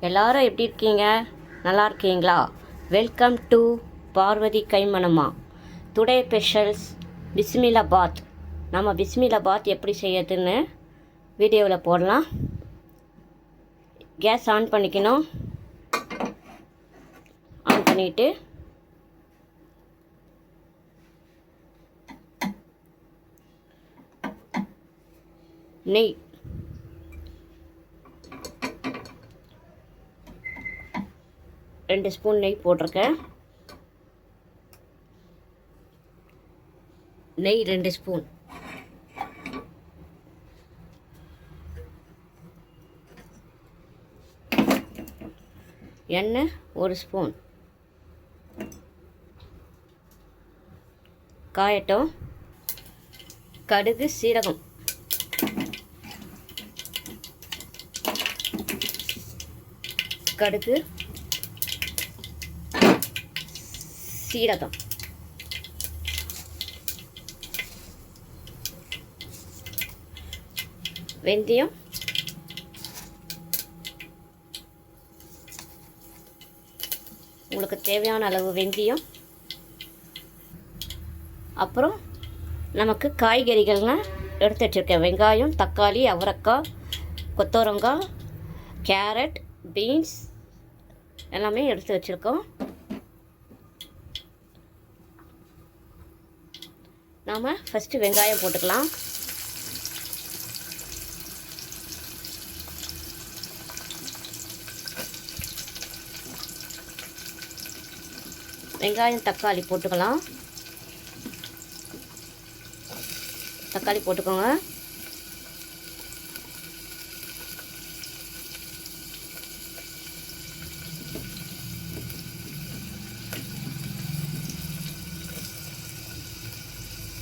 எல்லாரும் எப்படி இருக்கீங்க? நல்லா இருக்கீங்களா? வெல்கம் டு பார்வதி கைமணமா. டுடே ஸ்பெஷல்ஸ் பிஸ்மில்லாபாத். நம்ம பிஸ்மில்லாபாத் எப்படி செய்யறதுன்னு வீடியோவில் போடலாம். கேஸ் ஆன் பண்ணிக்கணும். ஆன் பண்ணிவிட்டு நெய் 2 ஸ்பூன் நெய் போட்டிருக்கேன். நெய் 2 ஸ்பூன். எண்ணெய் 1 ஸ்பூன். காயட்டும். கடுகு, சீரகம், கடுகு, சீரகம், வெந்தயம், உங்களுக்கு தேவையான அளவு வெந்தயம். அப்புறம் நமக்கு காய்கறிகள்லாம் எடுத்து வச்சுருக்கேன். வெங்காயம், தக்காளி, அவரைக்காய், கொத்தவரங்காய், கேரட், பீன்ஸ் எல்லாமே எடுத்து வச்சுருக்கோம். நாம் ஃபஸ்ட்டு வெங்காயம் போட்டுக்கலாம். வெங்காயம், தக்காளி போட்டுக்கலாம். தக்காளி போட்டுக்கோங்க.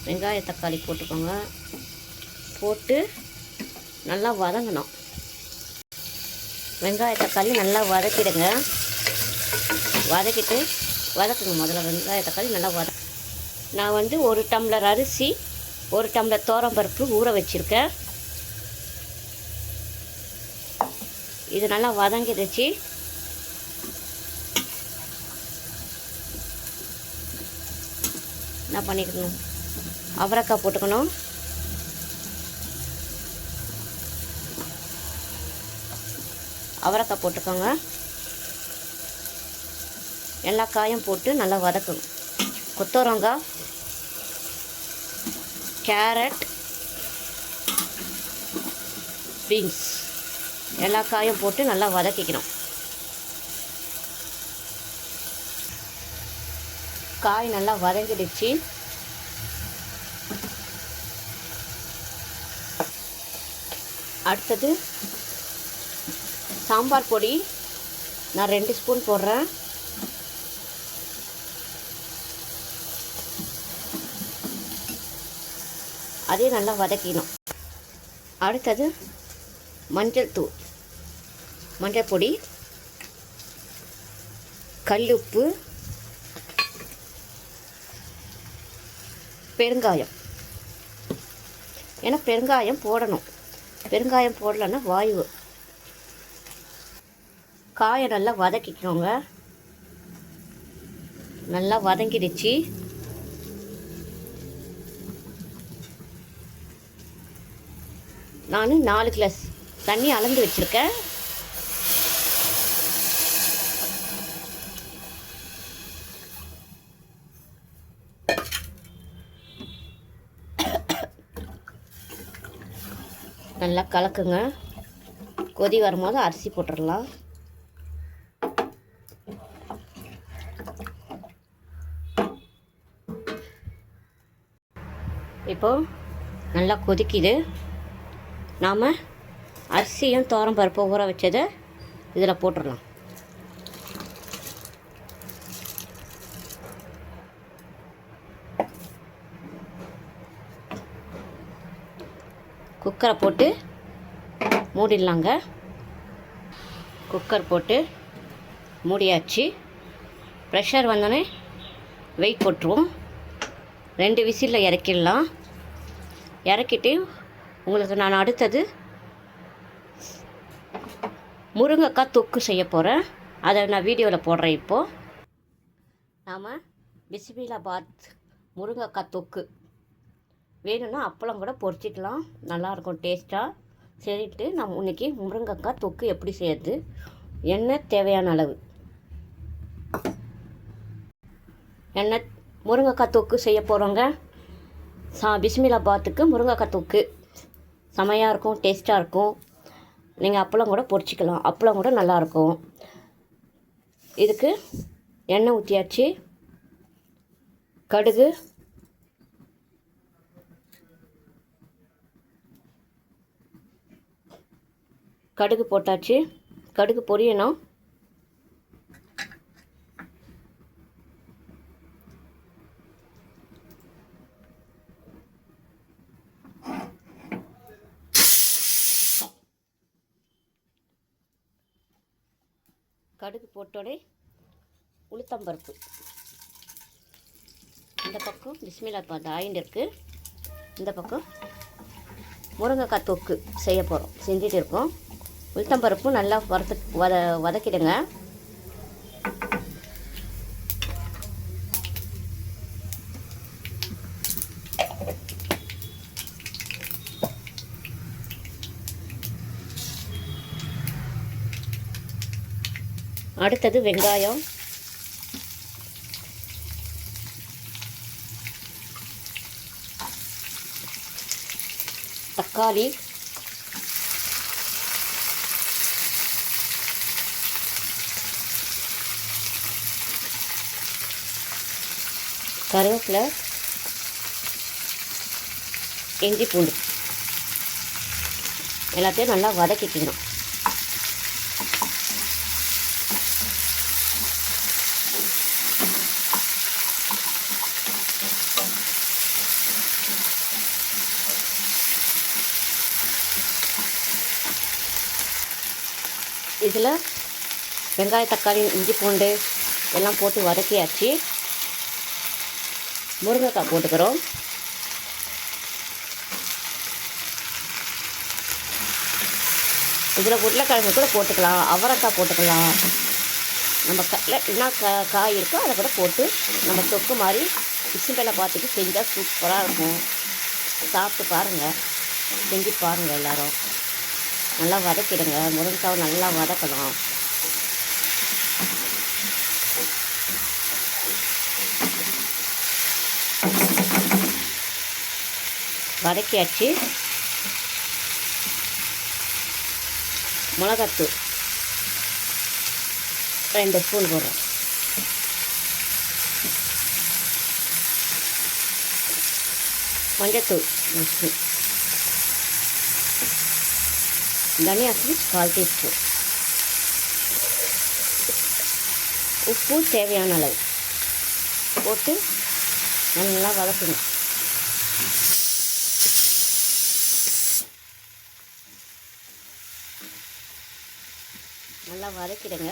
வெங்காய தக்காளி போட்டுக்கோங்க. போட்டு நல்லா வதங்கணும். வெங்காய தக்காளி நல்லா வதக்கிடுங்க. வதக்குங்க முதல்ல. வெங்காய தக்காளி நல்லா நான் வந்து 1 டம்ளர் அரிசி, 1 டம்ளர் துவரம்பருப்பு ஊற வச்சுருக்கேன். இது நல்லா வதங்கிடுச்சு. என்ன பண்ணிக்கணும், அவரைக்காய் போட்டுக்கணும். அவரைக்காய் போட்டுக்கோங்க. எல்லா காயும் போட்டு நல்லா வதக்கணும். கொத்தவரங்காய், கேரட், பீன்ஸ் எல்லா காயும் போட்டு நல்லா வதக்கிக்கணும். காய் நல்லா வதங்கிடுச்சு. அடுத்தது சாம்பார் பொடி நான் 2 ஸ்பூன் போடுறேன். அதே நல்லா வதக்கிடும். அடுத்தது மஞ்சள் தூள், மஞ்சள் பொடி, கல்லுப்பு, பெருங்காயம். ஏன்னா பெருங்காயம் போடணும். பெருங்காயம் போடலைன்னா வாயு. காயை நல்லா வதக்கிக்கோங்க. நல்லா வதங்கிடுச்சு. நான் 4 கிளாஸ் தண்ணி அளந்து வச்சுருக்கேன். நல்லா கலக்குங்க. கொதி வரும்போது அரிசி போட்டுடலாம். இப்போது நல்லா கொதிக்குது. நாம் அரிசியும் துவரம்பருப்பு ஊற வச்சதை இதில் போட்டுடலாம். குக்கரை போட்டு மூடிடலாங்க. குக்கர் போட்டு மூடியாச்சு. ப்ரெஷர் வந்தோடனே வெயிட் போட்டுருவோம். 2 விசிலில் இறக்கிடலாம். இறக்கிட்டு உங்களுக்கு நான் அடுத்தது முருங்கைக்காய் தொக்கு செய்ய போகிறேன். அதை நான் வீடியோவில் போடுறேன். இப்போது நாம் பிஸ்மில்லாபாத் முருங்கைக்காய் தொக்கு வேணும்னா அப்பளம் கூட பொரிச்சிக்கலாம், நல்லாயிருக்கும் டேஸ்ட்டாக. சரிட்டு நான் இன்றைக்கி முருங்கைக்காய் தொக்கு எப்படி செய்யறது, எண்ணெய் தேவையான அளவு எண்ணெய். முருங்கைக்காய் தொக்கு செய்ய போகிறோங்க. பிஸ்மில்லாபாத்துக்கு முருங்கைக்காய் தொக்கு செமையாக இருக்கும், டேஸ்ட்டாக இருக்கும். நீங்கள் அப்பளம் கூட பொரிச்சிக்கலாம், அப்பளம் கூட நல்லாயிருக்கும். இதுக்கு எண்ணெய் ஊற்றியாச்சு. கடுகு, கடுகு போட்டாச்சு. கடுகு பொரியணும். கடுகு போட்டோடே உளுத்தம்பருப்பு. இந்த பக்கம் பிஸ்மில்லாபாத் ஆயில் இருக்குது. இந்த பக்கம் முருங்கைக்காய் தொக்கு செய்ய போகிறோம், செஞ்சுட்டு இருக்கோம். உளுத்தம்பருப்பு நல்லா வதக்கிடுங்க. அடுத்தது வெங்காயம், தக்காளி, கருவேப்பிலை, இஞ்சி பூண்டு எல்லாத்தையும் நல்லா வதக்கிக்கணும். இதில் வெங்காய, தக்காளி, இஞ்சி பூண்டு எல்லாம் போட்டு வதக்கியாச்சு. முருங்கைக்காய் போட்டுக்கிறோம். இதில் உருளைக்கிழங்கு கூட போட்டுக்கலாம், அவரைக்காய் போட்டுக்கலாம். நம்ம என்ன காய் இருக்கோ அதை கூட போட்டு நம்ம தொக்கு மாதிரி பிஸ்மில்லாபாத்துக்கு செஞ்சால் சூப்பராக இருக்கும். சாப்பிட்டு பாருங்கள், செஞ்சு பாருங்கள் எல்லோரும். நல்லா வதக்கிடுங்க. முருங்கைக்காவை நல்லா வதக்கணும். வதக்கியாச்சு. மிளகாத்தூள் 2 ஸ்பூன் போடுறோம். மஞ்சத்தூள் 1 ஸ்பூன். தனியாத்தூள் 1/4 டீஸ்பூன். உப்பு தேவையான அளவு போட்டு நல்லா வதக்கணும். நல்லா வதக்கிடுங்க.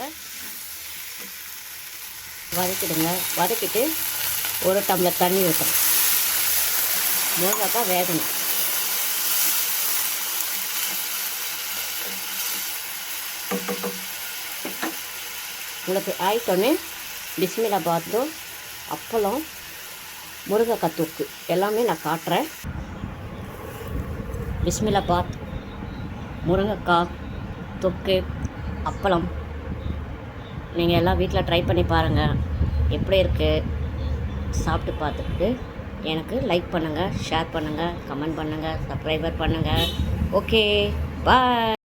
வதக்கிட்டு 1 டம்ளர் தண்ணி ஊற்றணும். முருங்கைக்காய் வேகணும். உங்களுக்கு ஆயிட்டோன்னே பிஸ்மில்லாபாத்தும் அப்பளம், முருங்கைக்காய் தொக்கு எல்லாமே நான் காட்டுறேன். பிஸ்மில்லாபாத் முருங்கைக்காய் தொக்கு, அப்பளம் நீங்கள் எல்லாம் வீட்டில் ட்ரை பண்ணி பாருங்கள். எப்படி இருக்குது சாப்பிட்டு பார்த்துட்டு எனக்கு லைக் பண்ணுங்கள், ஷேர் பண்ணுங்கள், கமெண்ட் பண்ணுங்கள், சப்ஸ்கிரைபர் பண்ணுங்கள். ஓகே, பாய்.